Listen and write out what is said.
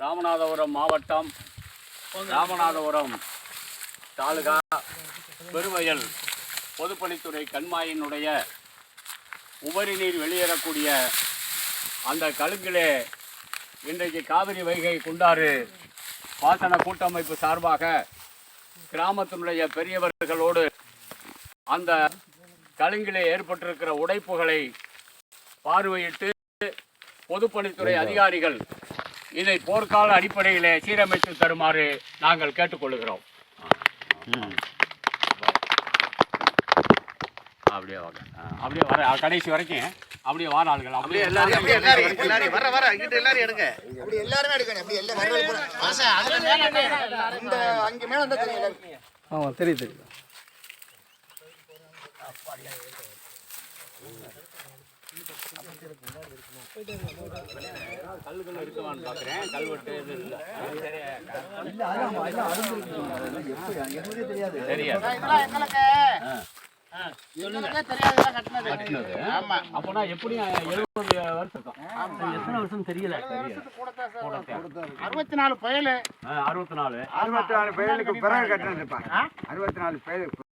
ராமநாதபுரம் மாவட்டம், ராமநாதபுரம் தாலுகா, பெருவயல் பொதுப்பணித்துறை கண்மாயினுடைய உபரி நீர் வெளியேறக்கூடிய அந்த கழுங்கிலே இன்றைக்கு காவிரி வைகை குண்டாறு பாசன கூட்டமைப்பு சார்பாக கிராமத்தினுடைய பெரியவர்களோடு அந்த கழுங்கிலே ஏற்பட்டிருக்கிற உடைப்புகளை பார்வையிட்டு பொதுப்பணித்துறை அதிகாரிகள் இதை போர்க்கால அடிப்படையிலே சீரமைத்து தருமாறு நாங்கள் கேட்டுக்கொள்கிறோம். அப்படியே வாங்க, அப்படியே வர கடைசி வரைக்கும் அப்படியே வார ஆளுகள் அப்படியே எல்லாரும் வர இங்கிட்ட எல்லாரும் எடுங்க. அப்படி எல்லாரும் எடுக்கணும். அப்படி எல்லாம் வரல ஆசை அதுல மேல இந்த அங்க மேல வந்து தெரியும் எல்லாரும். ஆமா தெரியும் தெரியும். கல்லுகள் இருக்குவான்னு பார்க்குறேன். கல்வெட்டு இது இல்லை. அப்போனா எப்படி 70 வருஷம் எத்தனை வருஷம் தெரியல. 64 பயலு 64 64 பயலுக்கு பிறகு கட்டினது 64 பயலுக்கு